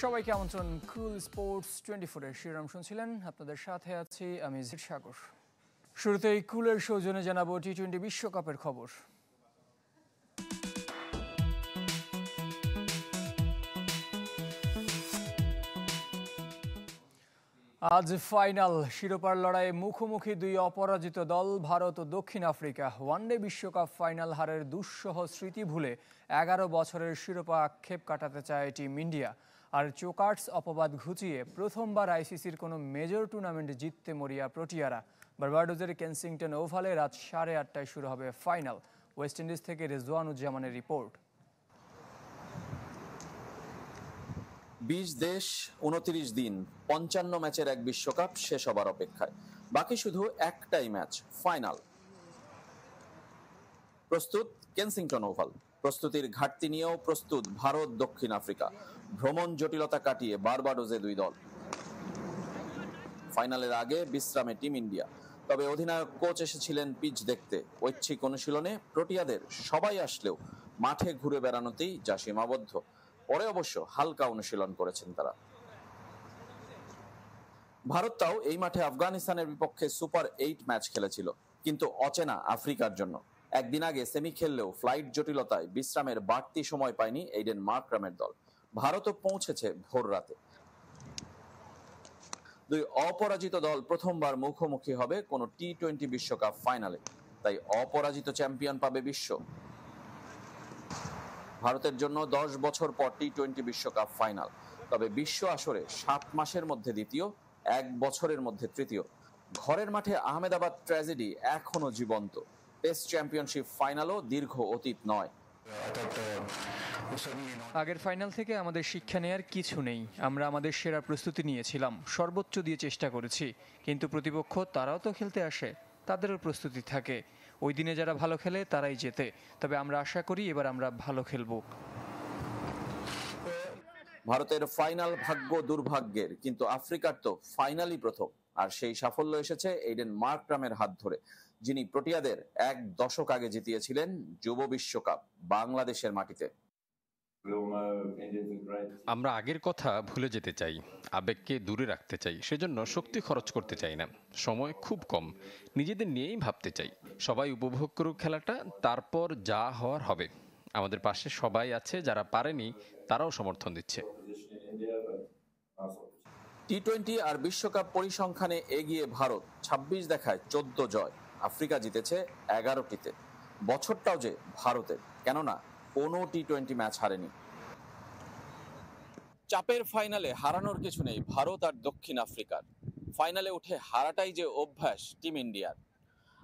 সবাইকে আমন্ত্রণ কুল স্পোর্টস 24-এর শিরোনাম শুনছিলেন। আপনাদের সাথে আছি আমি জিৎ সাগর। শুরুতেই কুলের সৌজন্যে জানাবো টি-20 বিশ্বকাপের খবর। আজ ফাইনাল। শিরোপার লড়াইয়ে মুখোমুখি দুই অপরাজিত দল ভারত ও দক্ষিণ আফ্রিকা। ওয়ানডে বিশ্বকাপ ফাইনাল হারের দুঃসহ স্মৃতি ভুলে 11 বছরের শিরোপা আক্ষেপ কাটাতে চায় টিম ইন্ডিয়া। আর চোকার্টস অপবাদ ঘুচিয়ে প্রথমবার আইসিসির কোনো মেজর টুর্নামেন্ট জিততে মরিয়া প্রোটিয়ারা। বার্বাডোসের কেনসিংটন ওভালে রাত 8:30টায় শুরু হবে ফাইনাল। ওয়েস্ট ইন্ডিজ থেকে রেজওয়ানুজ্জামানের রিপোর্ট। 20 দেশ 29 দিন 55 ম্যাচের এক বিশ্বকাপ শেষ হবার অপেক্ষায়। বাকি শুধু একটাই ম্যাচ, ফাইনাল। প্রস্তুত কেনসিংটন ওভাল। প্রস্তুতির ঘাটতি নিয়েও প্রস্তুত ভারত দক্ষিণ আফ্রিকা। ভ্রমণ জটিলতা কাটিয়ে বারবাডোসে দুই দল। ফাইনালের আগে বিশ্রামে টিম ইন্ডিয়া। তবে অধিনায়ক কোচ এসেছিলেন পিচ দেখতে। ঐচ্ছিক অনুশীলনে প্রোটিয়াদের সবাই আসলেও মাঠে ঘুরে বেড়ানোতেই যা সীমাবদ্ধ। পরে অবশ্য হালকা অনুশীলন করেছেন তারা। ভারতটাও এই মাঠে আফগানিস্তানের বিপক্ষে সুপার 8 ম্যাচ খেলেছিল, কিন্তু অচেনা আফ্রিকার জন্য। একদিন আগে সেমি খেললেও ফ্লাইট জটিলতায় বিশ্রামের বাড়তি সময় পায়নি এইডেন মার্করামের দল। ভারতও পৌঁছেছে ভোর রাতে। দুই অপরাজিত দল প্রথমবার মুখোমুখি হবে কোনো টি-20 বিশ্বকাপ ফাইনালে। তাই অপরাজিত চ্যাম্পিয়ন পাবে বিশ্ব। ভারতের জন্য 10 বছর পর টি-20 বিশ্বকাপ ফাইনাল। তবে বিশ্ব আসরে 7 মাসের মধ্যে দ্বিতীয়, 1 বছরের মধ্যে তৃতীয়। ঘরের মাঠে আহমেদাবাদ ট্র্যাজেডি এখনো জীবন্ত। টেস্ট চ্যাম্পিয়নশিপ ফাইনালও দীর্ঘ অতীত নয়। আগের ফাইনাল থেকে আমাদের শিক্ষা নেয়ার কিছু নেই। আমরা আমাদের সেরা প্রস্তুতি নিয়েছিলাম, সর্বোচ্চ দিয়ে চেষ্টা করেছি। কিন্তু প্রতিপক্ষ তারাও তো খেলতে আসে, তাদেরও প্রস্তুতি থাকে। ওই দিনে যারা ভালো খেলে তারাই জেতে। তবে আমরা আশা করি এবার আমরা ভালো খেলব। ভারতের ফাইনাল ভাগ্য দুর্ভাগ্যের, কিন্তু আফ্রিকার তো ফাইনালই প্রথম। আর সেই সাফল্য এসেছে এইডেন মার্করামের হাত ধরে, যিনি প্রোটিয়াদের 1 দশক আগে জিতিয়েছিলেন যুব বিশ্বকাপ বাংলাদেশের মাটিতে। আমরা আগের কথা ভুলে যেতে চাই, আবেগকে দূরে রাখতে চাই। সেজন্য শক্তি খরচ করতে চাই না, সময় খুব কম। নিজেদের নিয়েই ভাবতে চাই। সবাই উপভোগ করুক খেলাটা, তারপর যা হওয়ার হবে। আমাদের পাশে সবাই আছে, যারা পারেনি তারাও সমর্থন দিচ্ছে। টি-20 আর বিশ্বকাপ পরিসংখ্যানে এগিয়ে ভারত। 26 দেখায় 14 জয়। আফ্রিকা জিতেছে 11টিতে। বছরটাও যে ভারতের, কেননা কোনো টি-20 ম্যাচ হারেনি। চাপের ফাইনালে হারানোর কিছু নেই ভারত আর দক্ষিণ আফ্রিকার। ফাইনালে উঠে হারাটাই যে অভ্যাস টিম ইন্ডিয়ার।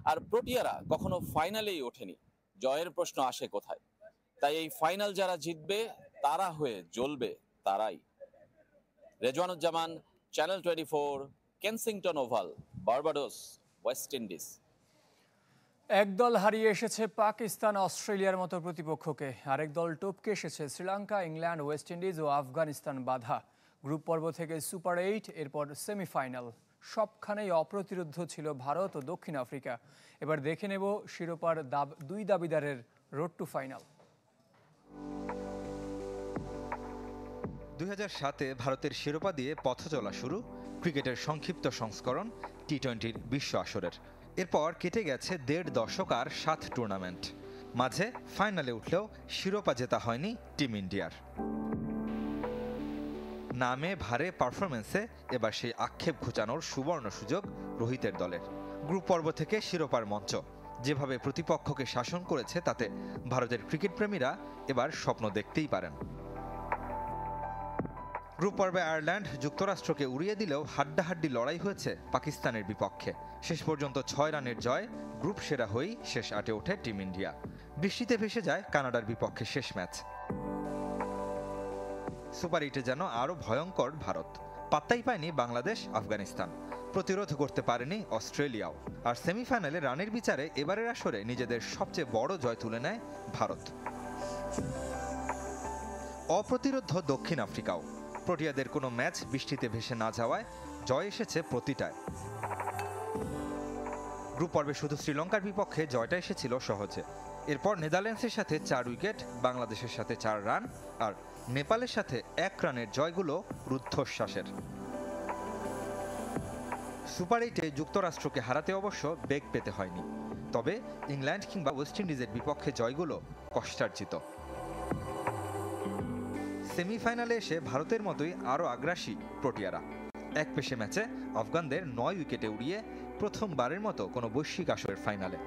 আর প্রোটিয়ারা কখনো ফাইনালেই ওঠেনি। জয়ের প্রশ্ন আসে কোথায়? তাই এই ফাইনাল যারা জিতবে তারা হয়ে জ্বলবে তারাই। Rezwanuzzaman, channel 24, Kensington Oval, Barbados, West Indies. একদল হারিয়ে এসেছে পাকিস্তান অস্ট্রেলিয়ার মতো প্রতিপক্ষকে। আরেক দল টপকে এসেছে শ্রীলঙ্কা, ইংল্যান্ড, ওয়েস্ট ইন্ডিজ ও আফগানিস্তান বাধা। গ্রুপ পর্ব থেকে সুপার 8, এরপর সেমিফাইনাল। সবখানেই অপ্রতিরোধ্য ছিল ভারত ও দক্ষিণ আফ্রিকা। এবার দেখে নেব শিরোপার দুই দাবিদারের রোড টু ফাইনাল। 2007-এ ভারতের শিরোপা দিয়ে পথ চলা শুরু ক্রিকেটের সংক্ষিপ্ত সংস্করণ টি-20 বিশ্ব আসরের। এরপর কেটে গেছে 1.5 দশক আর 7 টুর্নামেন্ট। মাঝে ফাইনালে উঠলেও শিরোপা জেতা হয়নি টিম ইন্ডিয়ার। নামে ভারে পারফরমেন্সে এবার সেই আক্ষেপ ঘুচানোর সুবর্ণ সুযোগ রোহিতের দলের। গ্রুপ পর্ব থেকে শিরোপার মঞ্চ। যেভাবে প্রতিপক্ষকে শাসন করেছে তাতে ভারতের ক্রিকেট প্রেমীরা এবার স্বপ্ন দেখতেই পারেন। গ্রুপ পর্বে আয়ারল্যান্ড যুক্তরাষ্ট্রকে উড়িয়ে দিলেও হাড্ডাহাড্ডি লড়াই হয়েছে পাকিস্তানের বিপক্ষে। শেষ পর্যন্ত 6 রানের জয় গ্রুপ সেরা হয়েই শেষ 8-এ ওঠে টিম ইন্ডিয়া। বৃষ্টিতে ভেসে যায় কানাডার বিপক্ষে শেষ ম্যাচ। সুপার 8-এ যেন আরও ভয়ঙ্কর ভারত। পাত্তাই পায়নি বাংলাদেশ, আফগানিস্তান। প্রতিরোধ করতে পারেনি অস্ট্রেলিয়াও। আর সেমিফাইনালে রানের বিচারে এবারের আসরে নিজেদের সবচেয়ে বড় জয় তুলে নেয় ভারত। অপ্রতিরোধ্য দক্ষিণ আফ্রিকাও। প্রোটিয়াদের কোনো ম্যাচ বৃষ্টিতে ভেসে না যাওয়ায় জয় এসেছে প্রতিটায়। গ্রুপ পর্বে শুধু শ্রীলঙ্কার বিপক্ষে জয়টা এসেছিল সহজে। এরপর নেদারল্যান্ডসের সাথে 4 উইকেট, বাংলাদেশের সাথে 4 রান আর নেপালের সাথে 1 রানের জয়গুলো রুদ্ধশ্বাসের। সুপার 8-এ যুক্তরাষ্ট্রকে হারাতে অবশ্য বেগ পেতে হয়নি, তবে ইংল্যান্ড কিংবা ওয়েস্ট ইন্ডিজের বিপক্ষে জয়গুলো কষ্টার্জিত। সেমিফাইনালে এসে ভারতের মতোই আরও আগ্রাসী প্রোটিয়ারা। এক পেশে ম্যাচে আফগানদের 9 উইকেটে উড়িয়ে প্রথমবারের মতো কোনো বৈশ্বিক আসরের ফাইনালে।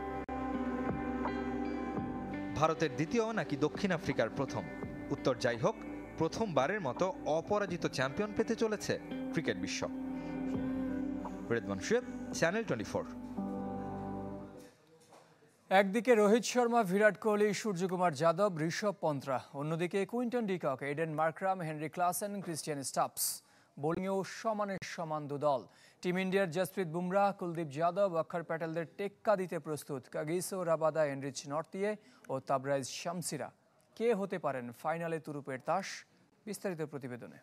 ভারতের দ্বিতীয় নাকি দক্ষিণ আফ্রিকার প্রথম? উত্তর যাই হোক, প্রথমবারের মতো অপরাজিত চ্যাম্পিয়ন পেতে চলেছে ক্রিকেট বিশ্ব। রেদওয়ান শুয়েব, চ্যানেল 24। একদিকে রোহিত শর্মা, বিরাট কোহলি, সূর্যকুমার যাদব, ঋষভ পন্থা, অন্যদিকে Quinton de Kock, Aiden Markram, Heinrich Klaasen, Christian Stubbs. বোলিংয়েও সমানের সমান দুদল। টিম ইন্ডিয়ার জসপ্রীত বুমরাহ, কুলদীপ যাদব, অক্ষর প্যাটেলদের টেক্কা দিতে প্রস্তুত কাগিসো রাবাদা, এনরিচ নর্থিয়ে ও তাবরাইজ শামসিরা। কে হতে পারেন ফাইনালে তুরুপের তাস? বিস্তারিত প্রতিবেদনে।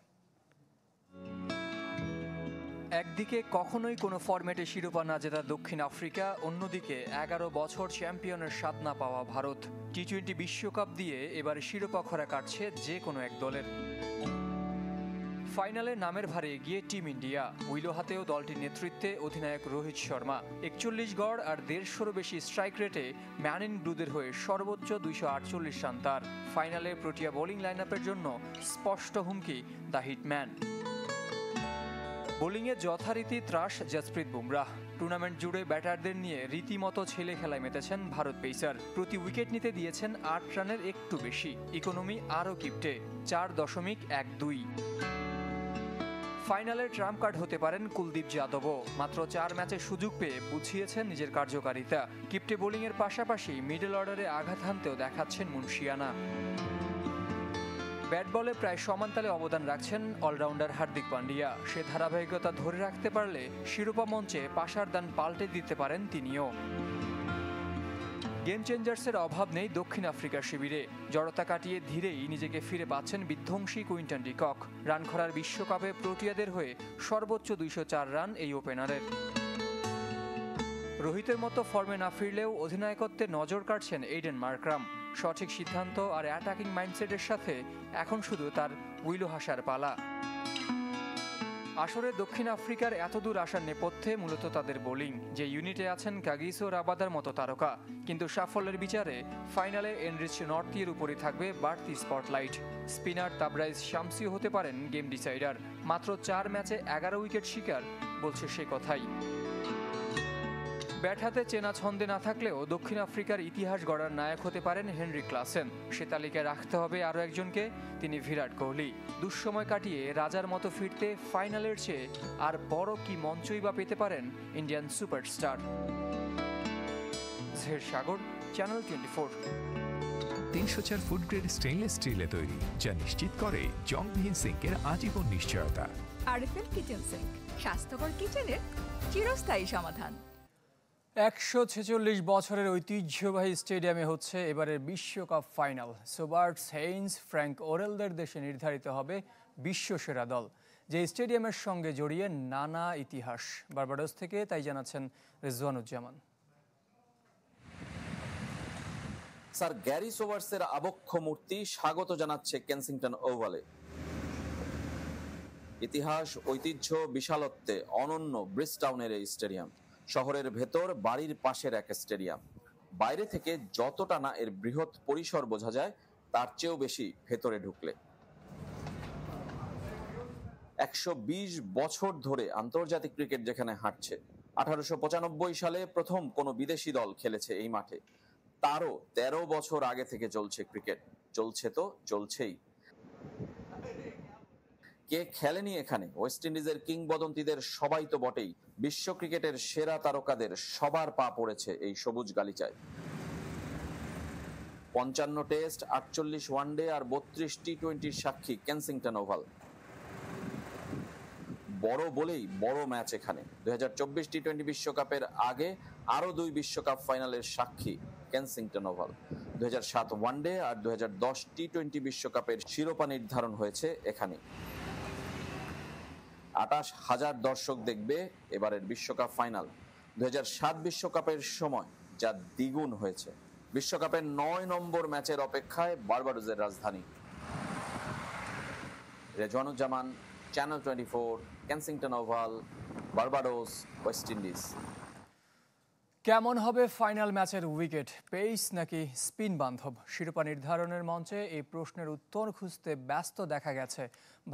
একদিকে কখনোই কোনো ফরম্যাটে শিরোপা না জেতা দক্ষিণ আফ্রিকা, অন্যদিকে 11 বছর চ্যাম্পিয়নের স্বাদ না পাওয়া ভারত। টি-20 বিশ্বকাপ দিয়ে এবার শিরোপা খরা কাটছে যে কোনো এক দলের। ফাইনালে নামের ভারে এগিয়ে টিম ইন্ডিয়া। উইলো হাতেও দলটির নেতৃত্বে অধিনায়ক রোহিত শর্মা। 41 গড় আর 150-এরও বেশি স্ট্রাইক রেটে ম্যান ইন ব্লুদের হয়ে সর্বোচ্চ 248 রান তার। ফাইনালে প্রোটিয়া বোলিং লাইন আপের জন্য স্পষ্ট হুমকি দ্য হিটম্যান। বোলিংয়ে যথারীতি ত্রাস জসপ্রীত বুমরাহ। টুর্নামেন্ট জুড়ে ব্যাটারদের নিয়ে রীতিমতো ছেলে খেলায় মেতেছেন ভারত পেসার। প্রতি উইকেট নিতে দিয়েছেন 8 রানের একটু বেশি। ইকোনমি আরও কিপটে 4.12। ফাইনালের ট্রাম্প কার্ড হতে পারেন কুলদীপ যাদবও। মাত্র 4 ম্যাচে সুযোগ পেয়ে বুঝিয়েছেন নিজের কার্যকারিতা। কিপটে বোলিংয়ের পাশাপাশি মিডল অর্ডারে আঘাত হানতেও দেখাচ্ছেন মুন্সিয়ানা। ব্যাট বলে প্রায় সমানতালে অবদান রাখছেন অলরাউন্ডার হার্দিক পান্ডিয়া। সে ধারাবাহিকতা ধরে রাখতে পারলে শিরোপা মঞ্চে পাশার দান পাল্টে দিতে পারেন তিনিও। গেম চেঞ্জার্সের অভাব নেই দক্ষিণ আফ্রিকার শিবিরে। জড়তা কাটিয়ে ধীরেই নিজেকে ফিরে পাচ্ছেন বিধ্বংসী কুইন্টন ডিকক। রান খরার বিশ্বকাপে প্রোটিয়াদের হয়ে সর্বোচ্চ 204 রান এই ওপেনারের। রোহিতের মতো ফর্মে না ফিরলেও অধিনায়কত্বে নজর কাটছেন এডেন মার্করাম। সঠিক সিদ্ধান্ত আর অ্যাটাকিং মাইন্ডসেটের সাথে এখন শুধু তার উইলো হাসার পালা। আসরে দক্ষিণ আফ্রিকার এতদূর আসার নেপথ্যে মূলত তাদের বোলিং, যে ইউনিটে আছেন কাগিসো রাবাদার মতো তারকা। কিন্তু সাফল্যের বিচারে ফাইনালে এনরিচ নর্থিয়ের উপরই থাকবে বাড়তি স্পটলাইট। স্পিনার তাবরাইজ শামসিও হতে পারেন গেম ডিসাইডার। মাত্র 4 ম্যাচে 11 উইকেট শিকার, বলছে সে কথাই। ব্যাট হাতে চেনা ছন্দে না থাকলেও দক্ষিণ আফ্রিকার ইতিহাস গড়ার নায়ক হতে পারেন হেনরি ক্লাসেন। সে তালিকায় রাখতে হবে আরও একজনকে, তিনি বিরাট কোহলি। দুঃসময় কাটিয়ে রাজার মতো ফিরতে ফাইনালের চেয়ে আর বড় কি মঞ্চই বা পেতে পারেন ইন্ডিয়ান সুপারস্টার। জের সাগর, চ্যানেল 24। 304 ফুড গ্রেড স্টেইনলেস স্টিলে তৈরি, যা নিশ্চিত করে জংবিহীন সিঙ্কের আজীবন নিশ্চয়তা। আরএফএল কিচেন সিঙ্ক, স্বাস্থ্যকর কিচেনের চিরস্থায়ী সমাধান। 146 বছরের ঐতিহ্যবাহী স্টেডিয়ামে হচ্ছে এবারের বিশ্বকাপ ফাইনাল। সোবার্টস, হেইন্স, ফ্র্যাঙ্ক ওরেলদের দেশে নির্ধারিত হবে বিশ্বসেরা দল, যে স্টেডিয়ামের সঙ্গে জড়িয়ে নানা ইতিহাস। বার্বাডোস থেকে তাই জানাচ্ছেন রেজওয়ানুজ্জামান। স্যার গ্যারি সোবার্টসের আবক্ষ মূর্তি স্বাগত জানাচ্ছে কেনসিংটন ওভালে। ইতিহাস, ঐতিহ্য, বিশালত্বে অনন্য ব্রিজটাউনের এই স্টেডিয়াম। শহরের ভেতর বাড়ির পাশের এক স্টেডিয়াম। বাইরে থেকে যতটা না এর বৃহৎ পরিসর বোঝা যায়, তার চেয়েও বেশি ভেতরে ঢুকলে। 120 বছর ধরে আন্তর্জাতিক ক্রিকেট যেখানে হাঁটছে। 1895 সালে প্রথম কোনো বিদেশি দল খেলেছে এই মাঠে। তারও 13 বছর আগে থেকে চলছে ক্রিকেট। চলছে তো চলছেই। কে খেলেনি এখানে? ওয়েস্ট ইন্ডিজের কিংবদন্তিদের সবাই তো বটেই। বিশ্ব ক্রিকেটের সেরা তারকাদের সবার পা পড়েছে এই সবুজ গালিচায়। 55 টেস্ট, 48 ওয়ানডে আর 32 টি-20 সাক্ষী কেনসিংটন ওভাল। বড় বলেই বড় ম্যাচ এখানে। 2024 টি-20 বিশ্বকাপের আগে আরো 2 বিশ্বকাপ ফাইনালের সাক্ষী কেনসিংটন ওভাল। 2007 ওয়ানডে আর 2010 টি-20 বিশ্বকাপের শিরোপা নির্ধারণ হয়েছে এখানে। 28,000 দর্শক দেখবে এবারের বিশ্বকাপ ফাইনাল। 2007 বিশ্বকাপের সময় যা দ্বিগুণ হয়েছে। বিশ্বকাপের 9 নম্বর ম্যাচের অপেক্ষায় বার্বাডোসের রাজধানী। Rezwanuzzaman, channel 24, Kensington Oval, Barbados, West Indies. কেমন হবে ফাইনাল ম্যাচের উইকেট, পেস নাকি স্পিন বান্ধব? শিরোপা নির্ধারণের মঞ্চে এই প্রশ্নের উত্তর খুঁজতে ব্যস্ত দেখা গেছে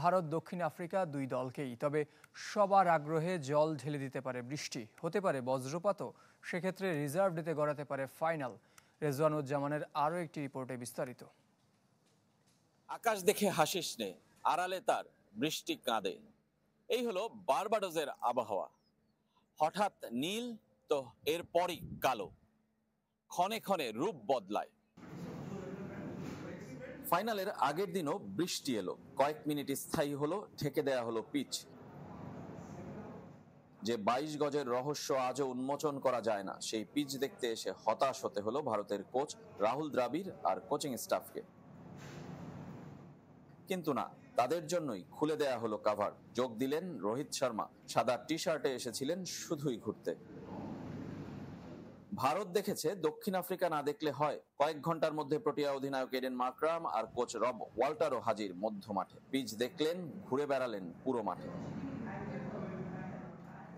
ভারত দক্ষিণ আফ্রিকা দুই দলকেই। তবে সবার আগ্রহে জল ঢেলে দিতে পারে বৃষ্টি, হতে পারে বজ্রপাতও। সেক্ষেত্রে রিজার্ভ ডেতে গড়াতে পারে ফাইনাল। রেজওয়ানুজ্জামানের আরও একটি রিপোর্টে বিস্তারিত। আকাশ দেখে হাসিস নে, আড়ালে তার বৃষ্টি কাঁদে। এই হলো বার্বাডোসের আবহাওয়া। হঠাৎ নীল তো এরপরই কালো, ক্ষণে ক্ষণে রূপ বদলায়। ফাইনালের আগের দিনও বৃষ্টি এলো, কয়েক মিনিট স্থায়ী হলো, ঢেকে দেয়া হলো পিচ। যে 22 গজের রহস্য আজও উন্মোচন করা যায় না, সেই পিচ দেখতে এসে হতাশ হতে হলো ভারতের কোচ রাহুল দ্রাবিড় আর কোচিং স্টাফকে। কিন্তু না, তাদের জন্যই খুলে দেয়া হলো কাভার। যোগ দিলেন রোহিত শর্মা, সাদা টি শার্টে এসেছিলেন শুধুই ঘুরতে। ভারত দেখেছে দক্ষিণ আফ্রিকা না দেখলে হয়। কয়েক ঘন্টার মধ্যে প্রোটিয়া অধিনায়ক এডেন মার্করাম আর কোচ রব ওয়াল্টারও হাজির মধ্য মাঠে। পিচ দেখলেন, ঘুরে বেড়ালেন পুরো মাঠে।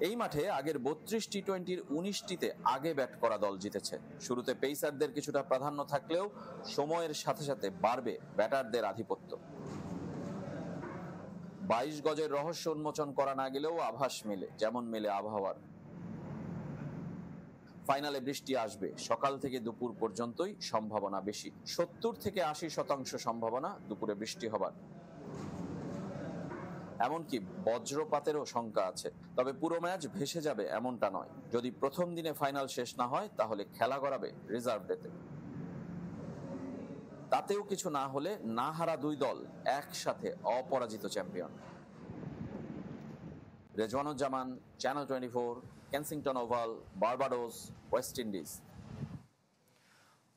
এই মাঠে আগের 32 টি-20-র 19টিতে আগে ব্যাট করা দল জিতেছে। শুরুতে পেসারদের কিছুটা প্রাধান্য থাকলেও সময়ের সাথে সাথে বাড়বে ব্যাটারদের আধিপত্য। 22 গজের রহস্য উন্মোচন করা না গেলেও আভাস মেলে, যেমন মেলে আবহাওয়ার। ফাইনালে বৃষ্টি আসবে, সকাল থেকে দুপুর পর্যন্তই সম্ভাবনা বেশি। 70 থেকে 80% সম্ভাবনা দুপুরে বৃষ্টি হবার। এমনকি বজ্রপাতেরও শঙ্কা আছে। তবে পুরো ম্যাচ ভেসে যাবে এমনটা নয়। যদি প্রথম দিনে ফাইনাল শেষ না হয়, তাহলে খেলা গড়াবে রিজার্ভ ডেতে। তাতেও কিছু না হলে না হারা দুই দল একসাথে অপরাজিত champion. Rezwanuzzaman, channel 24, Kensington Oval, Barbados, West Indies.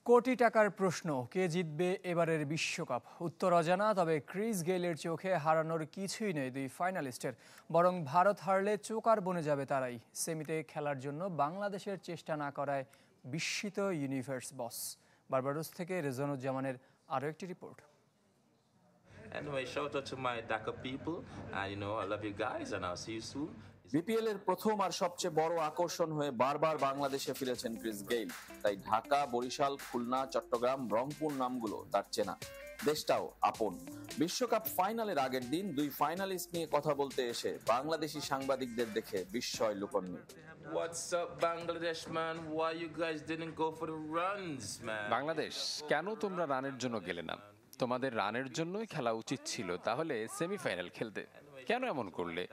কোটি টাকার প্রশ্ন, কে জিতবে এবারের বিশ্বকাপ? উত্তর অজানা। তবে ক্রিস গেইলের চোখে হারানোর কিছুই নেই দুই ফাইনালিস্টের। বরং ভারত হারলে চোকার বনে যাবে তারাই। সেমিতে খেলার জন্য বাংলাদেশের চেষ্টা না করায় বিস্মিত ইউনিভার্স বস। বার্বাডোস থেকে রেজওয়ানুজ্জামানের আরও একটি report. Anyway, shout out to my Dhaka people, and I love you guys, and I'll see you soon. BPL এর প্রথম আর সবচেয়ে বড় আকর্ষণ হয়ে বারবার বাংলাদেশে ফিরেছেন ক্রিস গেইল। তাই ঢাকা, বরিশাল, খুলনা, চট্টগ্রাম, রংপুর নামগুলো তার চেনা। দেশটাও আপন। বিশ্বকাপ ফাইনালের আগের দিন দুই ফাইনালিস্ট নিয়ে কথা বলতে এসে বাংলাদেশি সাংবাদিকদের দেখে বিস্ময় লুকোননি। What's up, Bangladesh, man? Why you guys didn't go for the runs, man? Bangladesh, কেন তোমরা রানের জন্য গেলে না? তোমাদের রানের জন্যই খেলা উচিত ছিল, তাহলে সেমিফাইনাল খেলতে। কেন এমন করলে?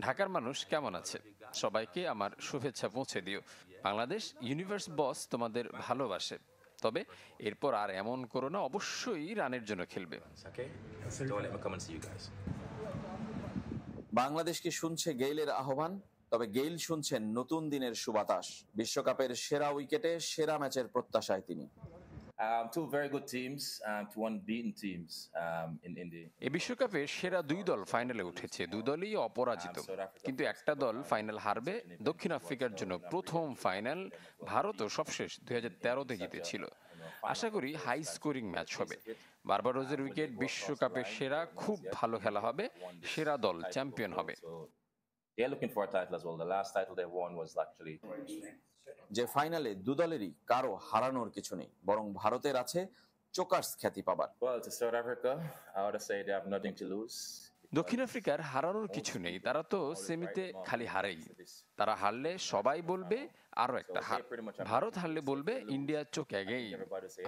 ঢাকার মানুষ কেমন আছে? সবাইকে আমার শুভেচ্ছা পৌঁছে দিও। বাংলাদেশ, ইউনিভার্স বস তোমাদের ভালোবাসে। তবে এরপর আর এমন করো না, অবশ্যই রানের জন্য খেলবে। Okay? Don't let me come and see you guys. Bangladesh কি শুনছে গেইলের আহ্বান? তবে গেইল শুনছেন নতুন দিনের সুবাতাস। বিশ্বকাপের সেরা উইকেটে সেরা ম্যাচের প্রত্যাশায় তিনি। Two very good teams, two unbeaten teams in the. এই বিশ্বকাপে সেরা দুই দল ফাইনালে উঠেছে, দুই দলই অপরাজিত। কিন্তু একটা দল ফাইনাল হারবে। দক্ষিণ আফ্রিকার জন্য প্রথম ফাইনাল। ভারতও সবশেষ 2013-তে জিতেছিল। আশা করি হাই স্কোরিং ম্যাচ হবে। বার্বাডোসের উইকেট বিশ্বকাপের সেরা, খুব ভালো খেলা হবে। সেরা দল চ্যাম্পিয়ন হবে। They're looking for a title as well. The last title they won was actually. যে ফাইনালে দু দলেরই কারো হারানোর কিছু নেই, বরং ভারতের আছে চোকার্স খ্যাতি পাবার। Well, to South Africa, I would say they have nothing to lose. দক্ষিণ আফ্রিকার হারানোর কিছু নেই, তারা তো সেমিতে খালি হারেই। তারা হারলে সবাই বলবে আরো একটা হার। ভারত হারলে বলবে ইন্ডিয়ার চোখ এগেই।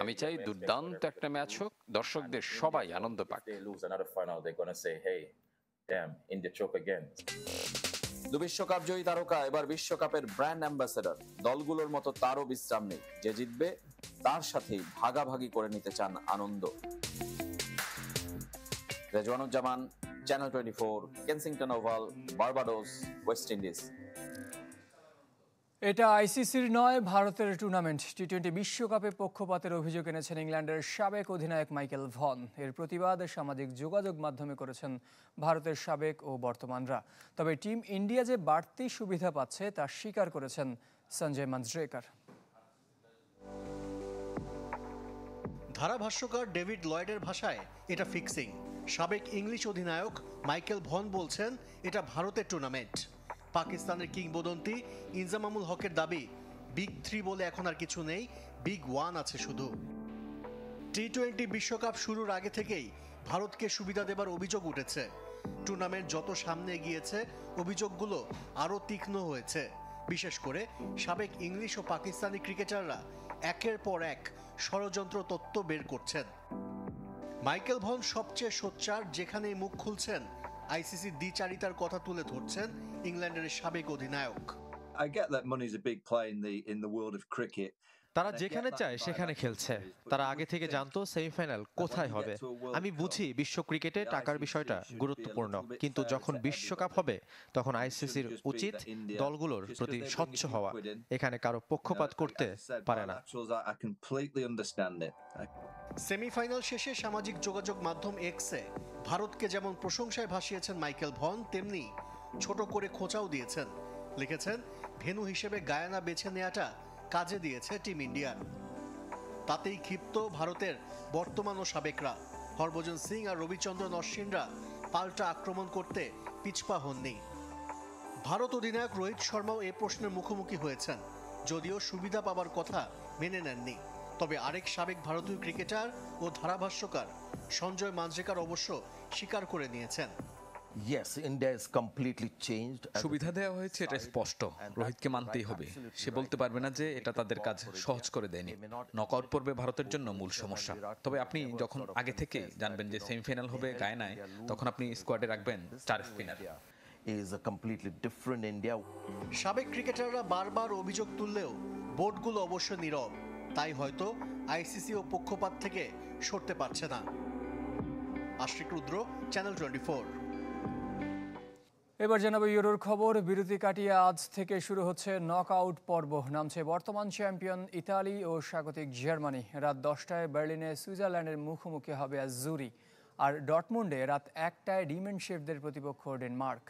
আমি চাই দুর্দান্ত একটা ম্যাচ হোক, দর্শকদের সবাই আনন্দ পাক। They lose another final, they're gonna say, "Hey, damn, India choke again." দু বিশ্বকাপ জয়ী তারকা এবার বিশ্বকাপের ব্র্যান্ড অ্যাম্বাসেডর। দলগুলোর মতো তারও বিশ্রাম নেই। যে জিতবে তার সাথেই ভাগাভাগি করে নিতে চান আনন্দ। Rezwanuzzaman, channel 24, Kensington Oval, Barbados, West Indies. এটা আইসিসির নয়, ভারতের টুর্নামেন্ট। টি-20 বিশ্বকাপে পক্ষপাতের অভিযোগ এনেছেন ইংল্যান্ডের সাবেক অধিনায়ক মাইকেল ভন। এর প্রতিবাদ সামাজিক যোগাযোগ মাধ্যমে করেছেন ভারতের সাবেক ও বর্তমানরা। তবে টিম ইন্ডিয়া যে বাড়তি সুবিধা পাচ্ছে তা স্বীকার করেছেন সঞ্জয় মাঞ্জরেকর। ধারাভাষ্যকার ডেভিড লয়েডের ভাষায় এটা ফিক্সিং। সাবেক ইংলিশ অধিনায়ক মাইকেল ভন বলছেন এটা ভারতের টুর্নামেন্ট। পাকিস্তানের কিংবদন্তি ইনজামামুল হকের দাবি বিগ 3 বলে এখন আর কিছু নেই, বিগ 1 আছে শুধু। টি-20 বিশ্বকাপ শুরুর আগে থেকেই ভারতকে সুবিধা দেবার অভিযোগ উঠেছে। টুর্নামেন্ট যত সামনে গিয়েছে অভিযোগগুলো আরও তীক্ষ্ণ হয়েছে। বিশেষ করে সাবেক ইংলিশ ও পাকিস্তানি ক্রিকেটাররা একের পর এক ষড়যন্ত্র তত্ত্ব বের করছেন। মাইকেল ভন সবচেয়ে সোচ্চার, যেখানেই মুখ খুলছেন আইসিসির দ্বিচারিতার কথা তুলে ধরছেন ইংল্যান্ডের সাবেক অধিনায়ক। I get that money's a big play in the world of cricket. তারা যেখানে চায় সেখানে খেলছে। তারা আগে থেকে জানতো সেমিফাইনাল কোথায় হবে। আমি বুঝি বিশ্ব ক্রিকেটে টাকার বিষয়টা গুরুত্বপূর্ণ, কিন্তু যখন বিশ্বকাপ হবে তখন আইসিসির উচিত দলগুলোর প্রতি স্বচ্ছ হওয়া। এখানে কারো পক্ষপাত করতে পারে না। সেমিফাইনাল শেষে সামাজিক যোগাযোগ মাধ্যম এক্সে ভারতকে যেমন প্রশংসায় ভাসিয়েছেন মাইকেল ভন, তেমনি ছোট করে খোঁচাও দিয়েছেন। লিখেছেন, ভেন্যু হিসেবে গায়ানা বেছে নেওয়াটা কাজে দিয়েছে টিম ইন্ডিয়ার। তাতেই ক্ষিপ্ত ভারতের বর্তমান ও সাবেকরা। হরভজন সিং আর রবিচন্দ্রন অশ্বিনরা পাল্টা আক্রমণ করতে পিছপা হননি। ভারত অধিনায়ক রোহিত শর্মাও এ প্রশ্নের মুখোমুখি হয়েছেন, যদিও সুবিধা পাবার কথা মেনে নেননি। তবে আরেক সাবেক ভারতীয় ক্রিকেটার ও ধারাভাষ্যকার সঞ্জয় মাঞ্জরেকর অবশ্য স্বীকার করে নিয়েছেন। সুবিধা দেওয়া হয়েছে, এটা স্পষ্ট। রোহিতকে মানতেই হবে। সে বলতে পারবে না যে এটা তাদের কাজ সহজ করে দেয়নি। নকআউট পর্বে ভারতের জন্য মূল সমস্যা। তবে আপনি যখন আগে থেকে জানবেন যে সেমিফাইনাল হবে গায়ানায়, তখন আপনি স্কোয়াডে রাখবেন 4 স্পিনার। সাবেক ক্রিকেটাররা বারবার অভিযোগ তুললেও বোর্ডগুলো অবশ্য নীরব। তাই হয়তো আইসিসি ও পক্ষপাত থেকে সরতে পারছে না। আশিক রুদ্র, চ্যানেল 24। এবার জানাবো ইউরোর খবর। বিরতি কাটিয়ে আজ থেকে শুরু হচ্ছে নকআউট পর্ব। নামছে বর্তমান চ্যাম্পিয়ন ইতালি ও স্বাগতিক জার্মানি। রাত 10টায় বার্লিনে সুইজারল্যান্ডের মুখোমুখি হবে জুরি, আর ডটমুন্ডে রাত 1টায় ডিমেনশেফদের প্রতিপক্ষ ডেনমার্ক।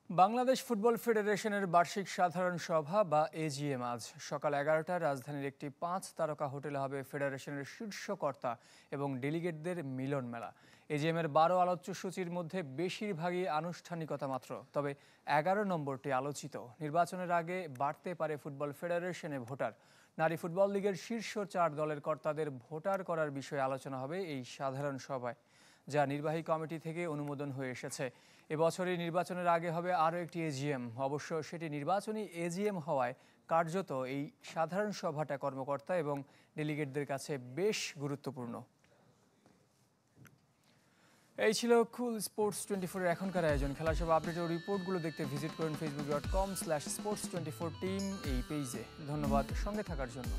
বাংলাদেশ ফুটবল ফেডারেশনের বার্ষিক সাধারণ সভা বা এজিএম আজ সকাল 11টায় রাজধানীর একটি 5 তারকা হোটেলে হবে ফেডারেশনের শীর্ষকর্তা এবং ডেলিগেটদের মিলন মেলা। এজিএমের 12 আলোচ্য সূচির মধ্যে বেশিরভাগই আনুষ্ঠানিকতা মাত্র, তবে 11 নম্বরটি আলোচিত। নির্বাচনের আগে বাড়তে পারে ফুটবল ফেডারেশনে ভোটার। নারী ফুটবল লিগের শীর্ষ 4 দলের কর্তাদের ভোটার করার বিষয়ে আলোচনা হবে এই সাধারণ সভায়, যা নির্বাহী কমিটি থেকে অনুমোদন হয়ে এসেছে। এবছরই নির্বাচনের আগে হবে আরও একটি এজিএম। অবশ্য সেটি নির্বাচনী এজিএম হওয়ায় কার্যত এই সাধারণ সভাটা কর্মকর্তা এবং ডেলিগেটদের কাছে বেশ গুরুত্বপূর্ণ। এই ছিল কুল স্পোর্টস 24-এর এখনকার আয়োজন। খেলার সব আপডেট ও রিপোর্টগুলো দেখতে ভিজিট করুন facebook.com/sports24team এই পেজে। ধন্যবাদ সঙ্গে থাকার জন্য।